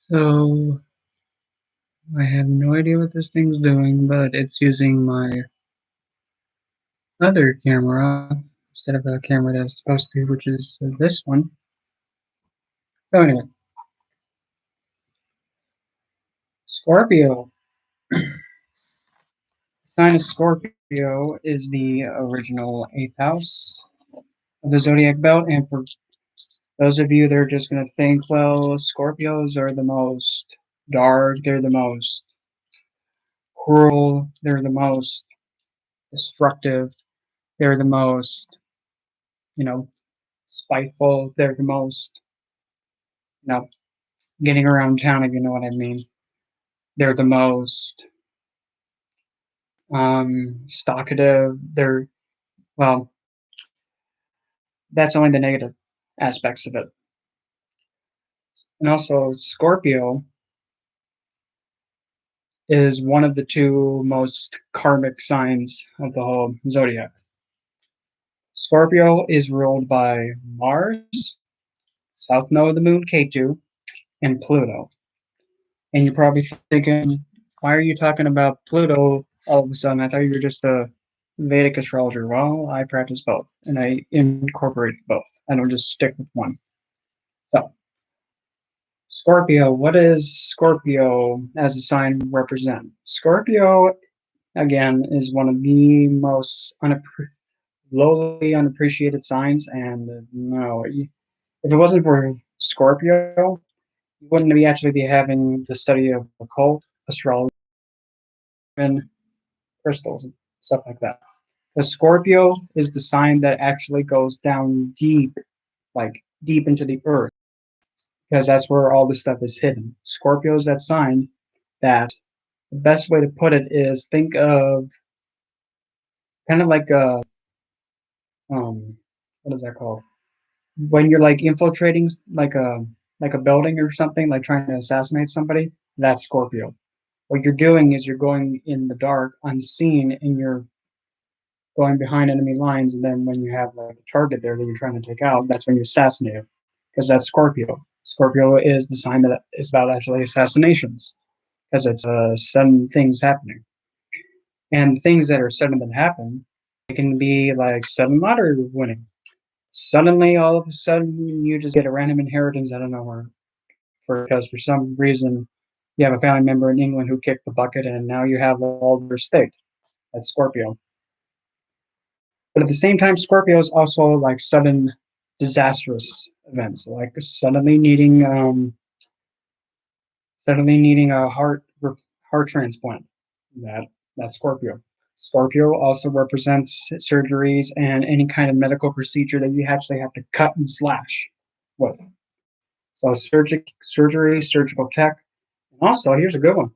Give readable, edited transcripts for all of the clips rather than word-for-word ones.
So I have no idea what this thing's doing, but it's using my other camera instead of the camera that it's supposed to, which is this one. So anyway, Scorpio. Sign of Scorpio is the original 8th house of the zodiac belt, and for those of you that are just going to think, well, Scorpios are the most dark, they're the most cruel, they're the most destructive, they're the most, you know, spiteful, they're the most, you know, getting around town, if you know what I mean. They're the most talkative. They're, well, that's only the negative aspects of it. And also, Scorpio is one of the two most karmic signs of the whole zodiac. Scorpio is ruled by Mars, south node of the moon Ketu, and Pluto. And you're probably thinking, why are you talking about Pluto all of a sudden? I thought you were just a Vedic astrologer. Well, I practice both, and I incorporate both. I don't just stick with one. So, Scorpio, what does Scorpio as a sign represent? Scorpio, again, is one of the most lowly unappreciated signs, and no, if it wasn't for Scorpio, you wouldn't actually be having the study of occult astrology and crystals and stuff like that. Because Scorpio is the sign that actually goes down deep, like deep into the earth, because that's where all this stuff is hidden. Scorpio is that sign that the best way to put it is think of kind of like a what is that called? When you're like infiltrating like a building or something, like trying to assassinate somebody, that's Scorpio. What you're doing is you're going in the dark, unseen, and you're going behind enemy lines, and then when you have like a target there that you're trying to take out, that's when you assassinate it, because that's Scorpio. Scorpio is the sign that is about actually assassinations, because it's sudden things happening, and things that are sudden that happen, it can be like sudden lottery winning. Suddenly, all of a sudden, you just get a random inheritance out of nowhere, because for some reason you have a family member in England who kicked the bucket, and now you have all their estate. That's Scorpio. But at the same time, Scorpio is also like sudden disastrous events, like suddenly needing a heart transplant. That that's Scorpio. Scorpio also represents surgeries and any kind of medical procedure that you actually have to cut and slash with. So surgery, surgical tech, and also here's a good one.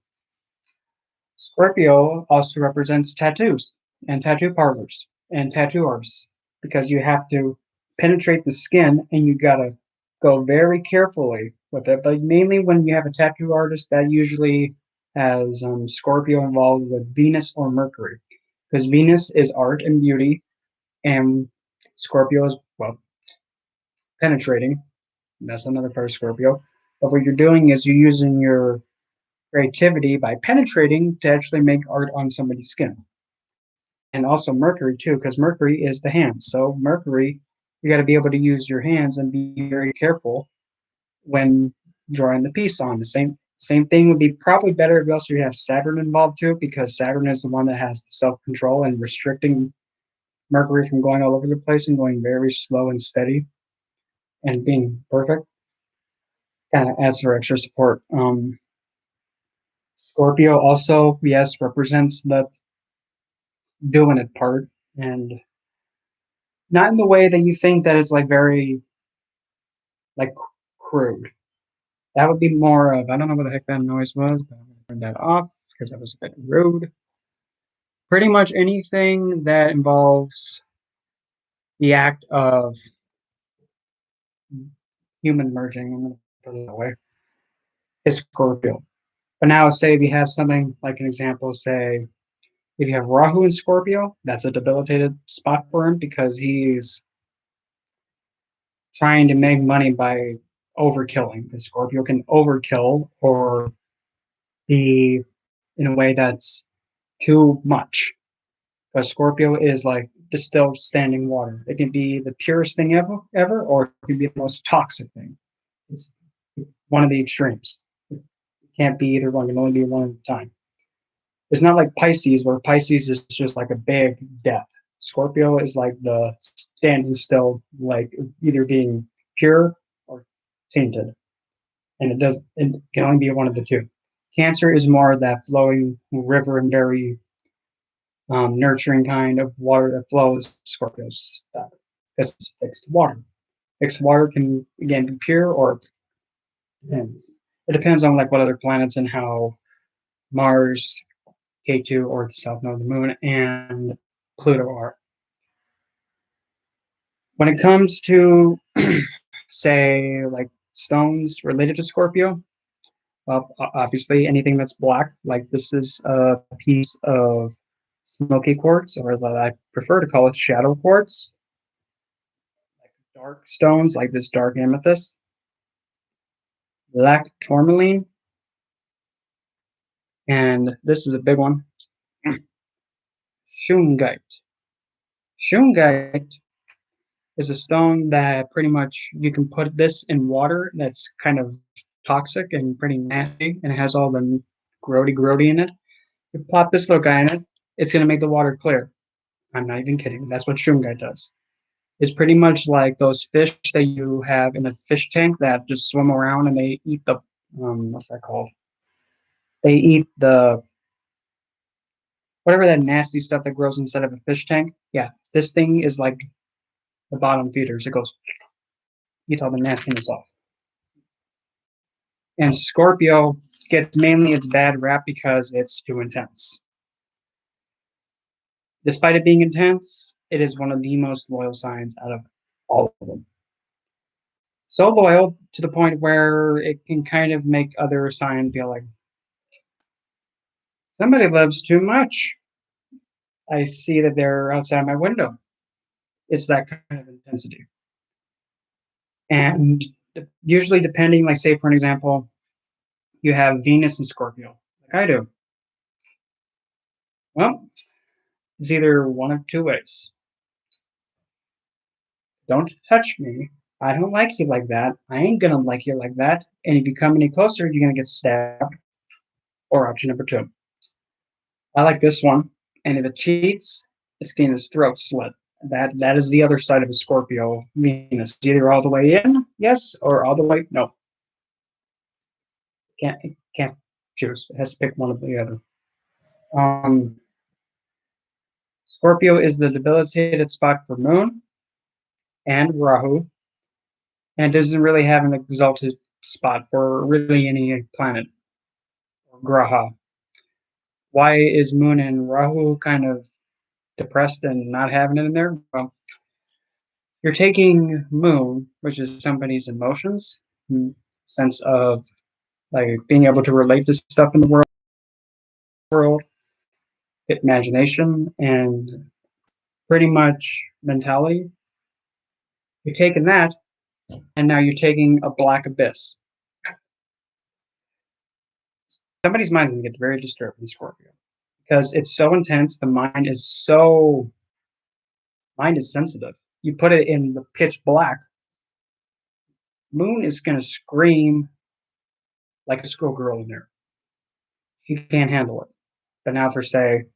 Scorpio also represents tattoos and tattoo parlors and tattoo artists, because you have to penetrate the skin and you gotta go very carefully with it. But mainly when you have a tattoo artist, that usually has Scorpio involved with Venus or Mercury, because Venus is art and beauty, and Scorpio is, well, penetrating. That's another part of Scorpio. But what you're doing is you're using your creativity by penetrating to actually make art on somebody's skin. And also Mercury too, because Mercury is the hands. So Mercury, you got to be able to use your hands and be very careful when drawing the piece on. The same thing would be probably better if you also have Saturn involved too, because Saturn is the one that has self control and restricting Mercury from going all over the place and going very slow and steady and being perfect. Kind of adds for extra support. Scorpio also, yes, represents the doing it part, and not in the way that you think that it's like very like crude. That would be more of, I don't know what the heck that noise was, but I'm gonna turn that off because that was a bit rude. Pretty much anything that involves the act of human merging, I'm gonna put it that way, is Scorpio. But now say if you have something like an example, say if you have Rahu in Scorpio, that's a debilitated spot for him, because he's trying to make money by overkilling, because Scorpio can overkill or be in a way that's too much. Because Scorpio is like distilled standing water. It can be the purest thing ever, or it can be the most toxic thing. It's one of the extremes. It can't be either one. It can only be one at a time. It's not like Pisces, where Pisces is just like a big death. Scorpio is like the standing still, like either being pure or tainted, and it can only be one of the two. Cancer is more that flowing river and very nurturing kind of water that flows. Scorpio's because it's fixed water. Fixed water can again be pure or depends. It depends on like what other planets and how Mars, K2, or the south node of the moon, and Pluto are. When it comes to, say, like stones related to Scorpio, well, obviously anything that's black, like this is a piece of smoky quartz, or that I prefer to call it shadow quartz, like dark stones, like this dark amethyst, black tourmaline, and this is a big one, shungite. Shungite is a stone that pretty much you can put this in water that's kind of toxic and pretty nasty, and it has all the grody in it. You plop this little guy in it, it's going to make the water clear. I'm not even kidding. That's what shungite does. It's pretty much like those fish that you have in a fish tank that just swim around and they eat the what's that called? They eat the whatever that nasty stuff that grows inside of a fish tank. Yeah, this thing is like the bottom feeders. It goes eats all the nastiness off. And Scorpio gets mainly its bad rap because it's too intense. Despite it being intense, it is one of the most loyal signs out of all of them. So loyal to the point where it can kind of make other signs feel like somebody loves too much. I see that they're outside my window. It's that kind of intensity. And usually, depending, like, say, for an example, you have Venus and Scorpio, like I do. Well, it's either one of two ways. Don't touch me. I don't like you like that. I ain't gonna like you like that. And if you come any closer, you're gonna get stabbed. Or option number two. I like this one. And if it cheats, it's getting his throat slit. That is the other side of a Scorpio Venus. Either all the way in, yes, or all the way no. Can't choose. It has to pick one of the other. Um, Scorpio is the debilitated spot for Moon and Rahu, and doesn't really have an exalted spot for really any planet or graha. Why is Moon and Rahu kind of depressed and not having it in there? Well, you're taking Moon, which is somebody's emotions, sense of like being able to relate to stuff in the world, imagination, and pretty much mentality. You're taking that, and now you're taking a black abyss. Somebody's mind's gonna get very disturbed in Scorpio because it's so intense. The mind is sensitive. You put it in the pitch black, Moon is gonna scream like a schoolgirl in there. She can't handle it. But now for say,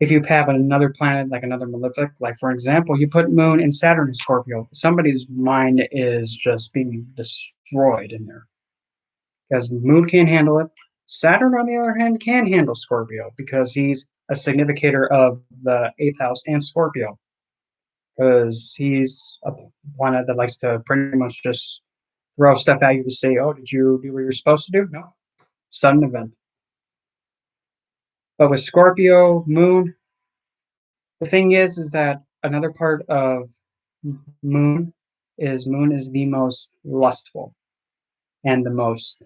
if you have another planet like another malefic, like for example, you put Moon and Saturn in Scorpio, somebody's mind is just being destroyed in there because Moon can't handle it. Saturn, on the other hand, can handle Scorpio because he's a significator of the eighth house and Scorpio because he's a planet that likes to pretty much just throw stuff at you to say, "Oh, did you do what you're supposed to do?" No, sudden event. But with Scorpio, Moon, the thing is that another part of Moon Moon is the most lustful and the most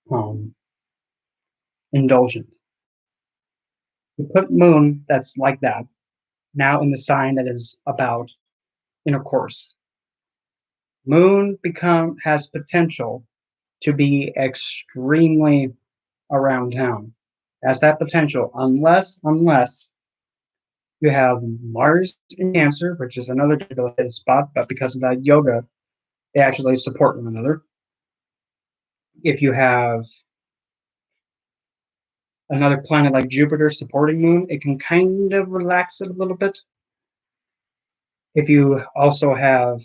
um, indulgent. You put Moon that's like that now in the sign that is about intercourse. Moon has potential to be extremely around town. Has that potential, unless you have Mars in Cancer, which is another debilitated spot, but because of that yoga, they actually support one another. If you have another planet like Jupiter supporting Moon, it can kind of relax it a little bit. If you also have,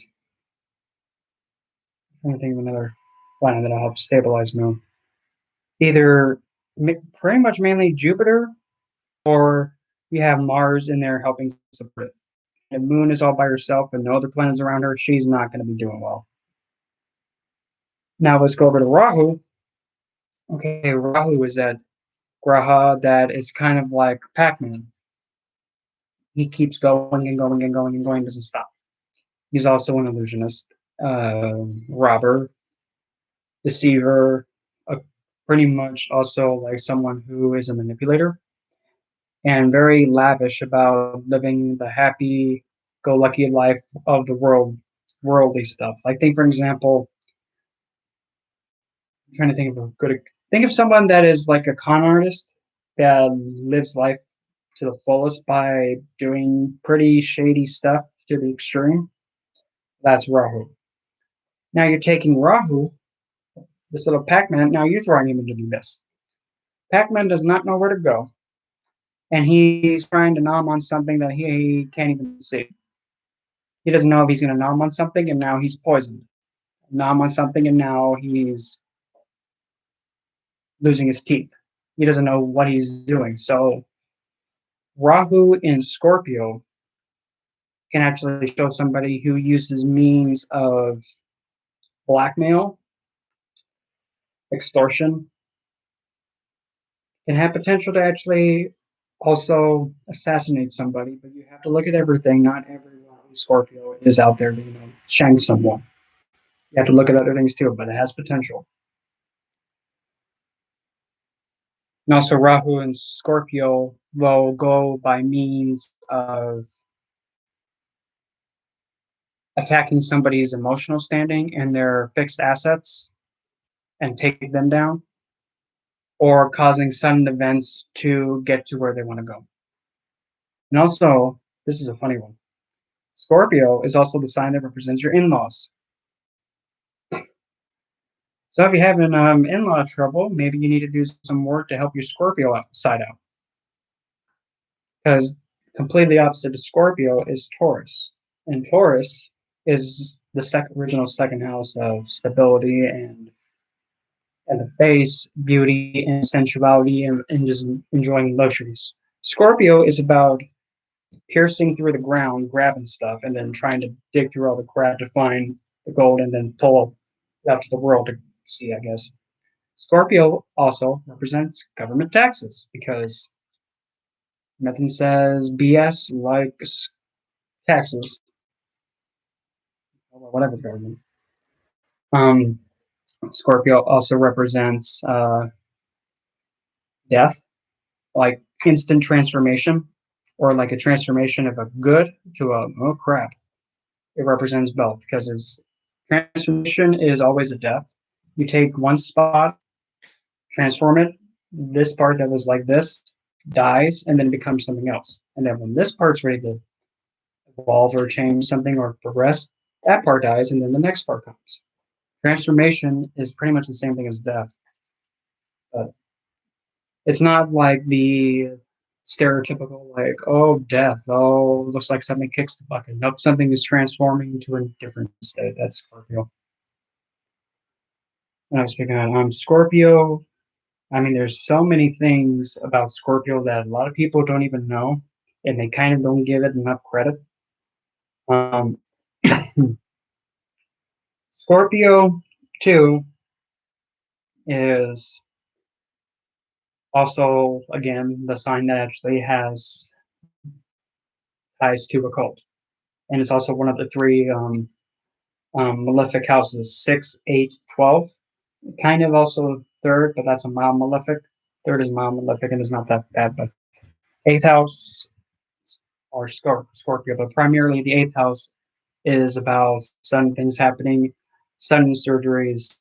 I'm trying to think of another planet that'll help stabilize Moon. Either pretty much mainly Jupiter, or you have Mars in there helping support it. If Moon is all by herself and no other planets around her, she's not going to be doing well. Now let's go over to Rahu. Okay, Rahu is that Graha that is kind of like Pac-Man. He keeps going and going and going and going, doesn't stop. He's also an illusionist, robber, deceiver, pretty much also like someone who is a manipulator and very lavish about living the happy-go-lucky life of the worldly stuff. Like, think for example, I'm trying to think of a good. Think of someone that is like a con artist that lives life to the fullest by doing pretty shady stuff to the extreme. That's Rahu. Now you're taking Rahu, this little Pac-Man, now you're throwing him into the abyss. Pac-Man does not know where to go, and he's trying to nom on something that he can't even see. He doesn't know if he's going to nom on something, and now he's poisoned. Nom on something, and now he's losing his teeth. He doesn't know what he's doing. So Rahu in Scorpio can actually show somebody who uses means of blackmail, extortion, can have potential to actually also assassinate somebody. But you have to look at everything. Not everyone who's Scorpio is out there to shank someone. You have to look at other things too, but it has potential. And also, Rahu and Scorpio will go by means of attacking somebody's emotional standing and their fixed assets and take them down, or causing sudden events to get to where they want to go. And also, this is a funny one. Scorpio is also the sign that represents your in-laws. So if you're having in-law trouble, maybe you need to do some work to help your Scorpio side out. Because completely opposite of Scorpio is Taurus. And Taurus is the original second house of stability and the face, beauty, and sensuality, and just enjoying luxuries. Scorpio is about piercing through the ground, grabbing stuff, and then trying to dig through all the crap to find the gold and then pull it out to the world to see, I guess. Scorpio also represents government taxes because nothing says BS like taxes, or whatever government. Um, Scorpio also represents death, like instant transformation, or like a transformation of a good to a oh crap. It represents both because its transformation is always a death. You take one spot, transform it. This part that was like this dies and then becomes something else. And then when this part's ready to evolve or change something or progress, that part dies and then the next part comes. Transformation is pretty much the same thing as death. But it's not like the stereotypical, like, oh, death, oh, looks like something kicks the bucket. Nope, something is transforming into a different state. That's Scorpio. And I was speaking on Scorpio. I mean, there's so many things about Scorpio that a lot of people don't even know, and they kind of don't give it enough credit. Um, Scorpio, too, is also, again, the sign that actually has ties to occult. And it's also one of the three malefic houses 6, 8, 12. Kind of also third, but that's a mild malefic. Third is mild malefic and it's not that bad, but eighth house or Scorpio, but primarily the eighth house is about sudden things happening, sudden surgeries,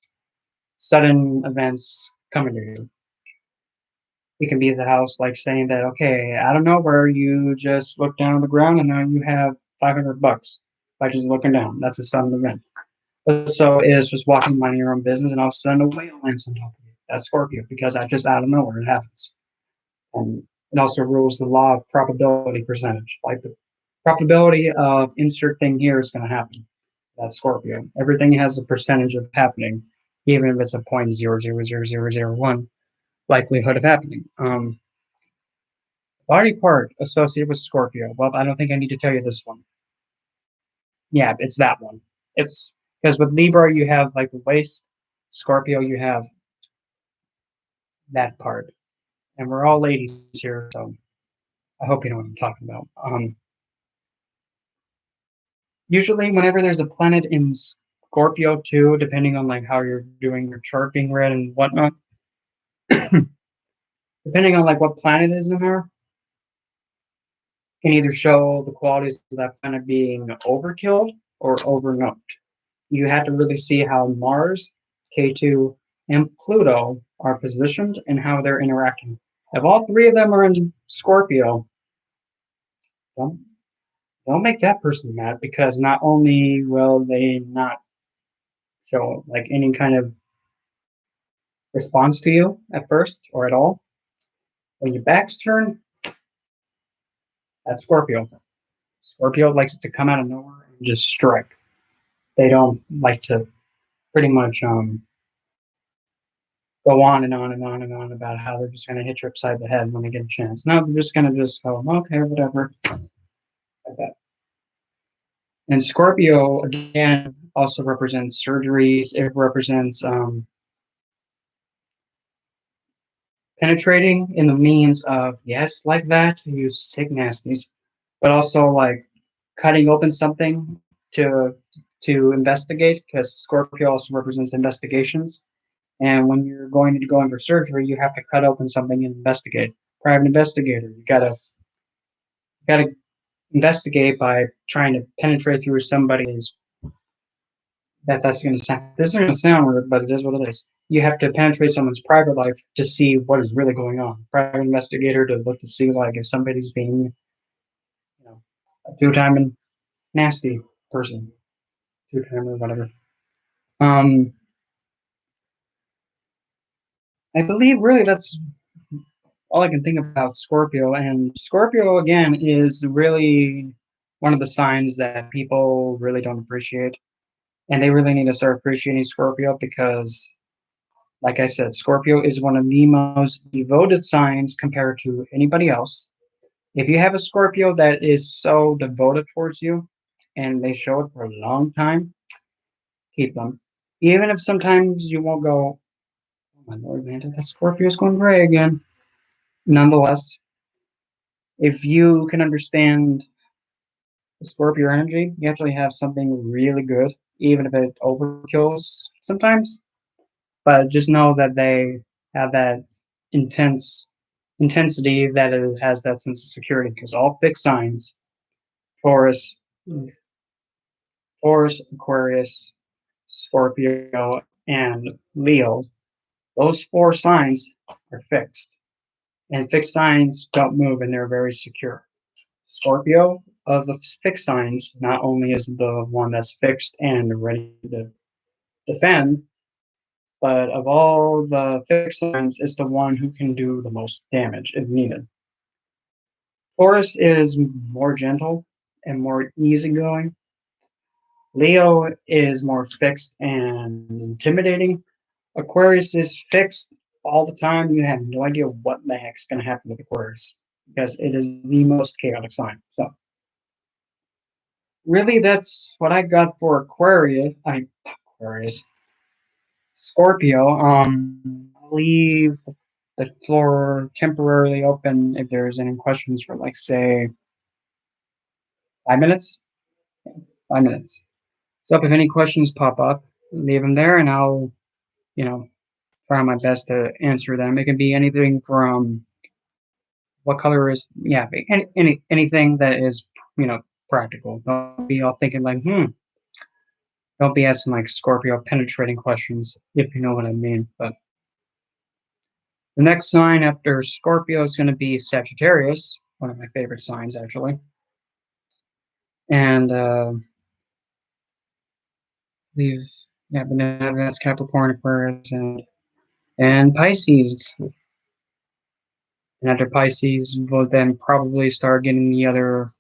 sudden events coming to you. It can be the house like saying that, okay, I don't know where you just look down on the ground and now you have $500 by just looking down. That's a sudden event. So is just walking minding your own business and all of a sudden a whale lands on top of you. That's Scorpio because I just out of nowhere it happens. And it also rules the law of probability percentage. Like the probability of insert thing here is going to happen. That's Scorpio. Everything has a percentage of happening, even if it's a 0.000001 likelihood of happening. Body part associated with Scorpio. Well, I don't think I need to tell you this one. Yeah, it's that one. It's because with Libra you have like the waist, Scorpio you have that part, and we're all ladies here, so I hope you know what I'm talking about. Usually, whenever there's a planet in Scorpio too, depending on like how you're doing your chart being read and whatnot, depending on like what planet is in there, can either show the qualities of that planet being overkilled or overknown. You have to really see how Mars, K2, and Pluto are positioned and how they're interacting. If all three of them are in Scorpio, don't, don't make that person mad because not only will they not show like any kind of response to you at first or at all, when your back's turned, that's Scorpio. Scorpio likes to come out of nowhere and just strike. They don't like to pretty much go on and on and on and on about how they're just going to hit you upside the head when they get a chance. No, they're just going to just go, okay, whatever, like that. And Scorpio, again, also represents surgeries. It represents penetrating in the means of, yes, like that, you sick nasties, but also like cutting open something to to investigate, because Scorpio also represents investigations. And when you're going to go in for surgery, you have to cut open something and investigate. Private investigator, you gotta investigate by trying to penetrate through somebody's. That's going to sound. This is going to sound weird, but it is what it is. You have to penetrate someone's private life to see what is really going on. Private investigator to look to see like if somebody's being, a two-time and nasty person, two-time or whatever. Um, I believe really that's all I can think about Scorpio. And Scorpio again is really one of the signs that people really don't appreciate, and they really need to start appreciating Scorpio because, like I said, Scorpio is one of the most devoted signs compared to anybody else. If you have a Scorpio that is so devoted towards you and they show it for a long time, keep them. Even if sometimes you won't go, oh my lord, man, that Scorpio's going gray again. Nonetheless, if you can understand the Scorpio energy, you actually have something really good, even if it overkills sometimes. But just know that they have that intense intensity that it has that sense of security because all fixed signs, Taurus, Aquarius, Scorpio, and Leo, those four signs are fixed. And fixed signs don't move and they're very secure. Scorpio of the fixed signs not only is the one that's fixed and ready to defend, but of all the fixed signs, is the one who can do the most damage if needed. Taurus is more gentle and more easygoing. Leo is more fixed and intimidating. Aquarius is fixed all the time. You have no idea what the heck's going to happen with Aquarius because it is the most chaotic sign. So, really, that's what I got for Aquarius, Scorpio. I'll leave the floor temporarily open if there's any questions for, like, say, 5 minutes. 5 minutes. So, if any questions pop up, leave them there, and I'll, you know, try my best to answer them. It can be anything from what color is, yeah, anything that is, practical. Don't be all thinking like, don't be asking like Scorpio penetrating questions, if you know what I mean. But the next sign after Scorpio is going to be Sagittarius, one of my favorite signs actually. And we've that's Capricorn, Aquarius, and Pisces. And after Pisces, we'll then probably start getting the other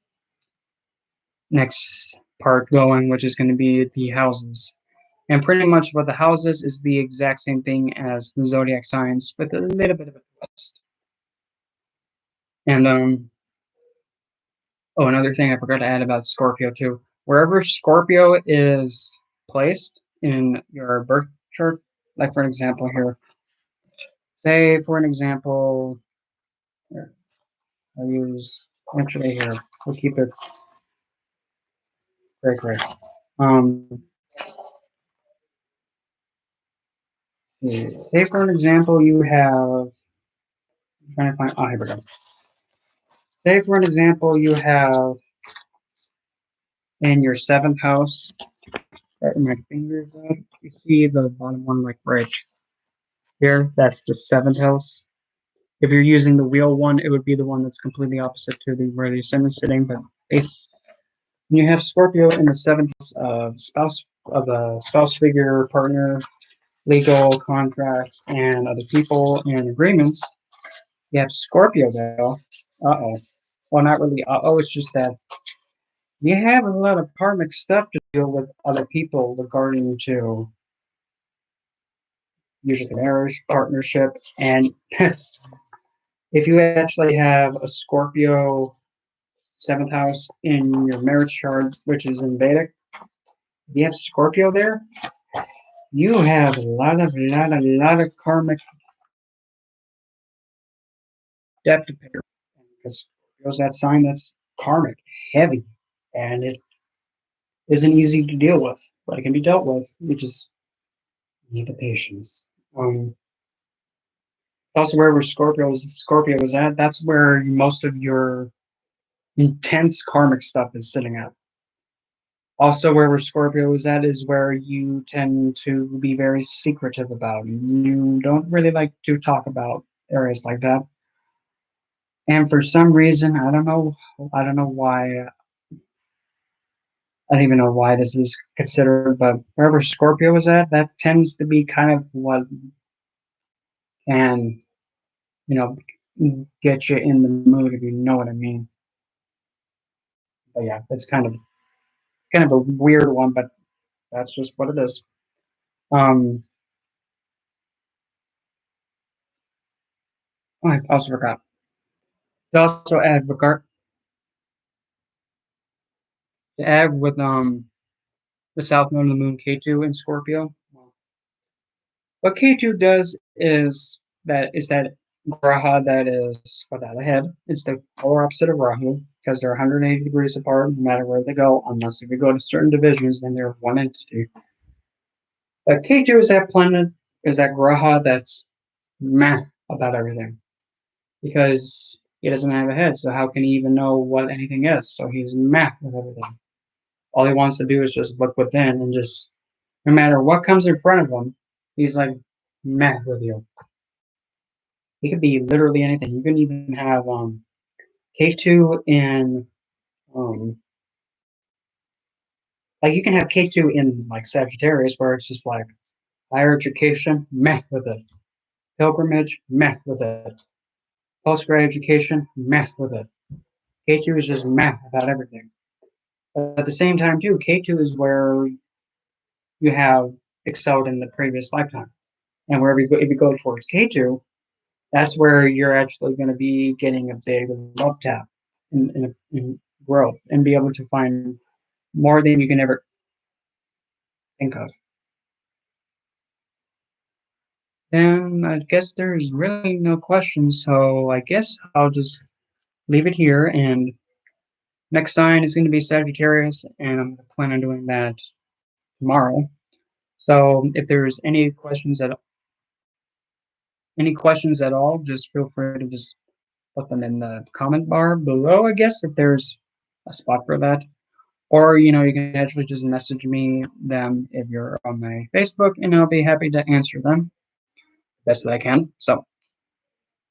next part going, which is going to be the houses. And pretty much what the houses is the exact same thing as the zodiac signs, with a little bit of a twist. And oh, another thing I forgot to add about Scorpio too. Wherever Scorpio is placed in your birth chart, like for an example here, say for an example, here, I'll use actually here. We'll keep it great. Um, say for an example, you have. I'm trying to find. Oh, here we go. Say for an example, you have in your seventh house. Right where my fingers at. You see the bottom one, like right here. That's the seventh house. If you're using the wheel one, it would be the one that's completely opposite to the where the sun is sitting. But eighth, when you have Scorpio in the seventh house of spouse figure, partner, legal contracts, and other people and agreements, you have Scorpio there. Uh-oh. Well, not really. Uh-oh, it's just that you have a lot of karmic stuff to deal with other people regarding to usually marriage, partnership, and if you actually have a Scorpio seventh house in your marriage chart, which is in Vedic, if you have Scorpio there, you have a lot of karmic debt to pay. Because Scorpio's that sign that's karmic, heavy, and it isn't easy to deal with, but it can be dealt with. You just need the patience. Also, wherever Scorpio is at, that's where most of your intense karmic stuff is sitting at. Also, wherever Scorpio is at is where you tend to be very secretive about. You don't really like to talk about areas like that. And for some reason, I don't know why, I don't even know why this is considered, but wherever Scorpio is at, that tends to be kind of what can, you know, get you in the mood, if you know what I mean. But yeah, it's kind of a weird one, but that's just what it is. Um, oh, I also forgot. To also add with the south node of the moon K2 in Scorpio. What K2 does is that Graha that is without a head. It's the polar opposite of Rahu because they're 180 degrees apart no matter where they go, unless if you go to certain divisions, then they're one entity. But K2 is that planet, is that Graha that's meh about everything because he doesn't have a head, so how can he even know what anything is? So he's meh with everything. All he wants to do is just look within and just, no matter what comes in front of him, he's like meh with you. He could be literally anything. You can even have K2 in um like you can have K2 in like Sagittarius where it's just like higher education, meh with it. Pilgrimage, meh with it. Postgrad education, meh with it. K2 is just meh about everything. But at the same time too, K2 is where you have excelled in the previous lifetime. And wherever you go, if you go towards K2, that's where you're actually going to be getting a big love tap in growth and be able to find more than you can ever think of. And I guess there's really no questions, so I guess I'll just leave it here. And next sign is going to be Sagittarius, and I'm going to plan on doing that tomorrow. So if there's any questions at all, just feel free to just put them in the comment bar below, I guess, if there's a spot for that. Or, you know, you can actually just message me them if you're on my Facebook, and I'll be happy to answer them best that I can. So,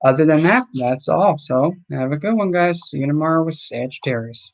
other than that, that's all. So, have a good one, guys. See you tomorrow with Sagittarius.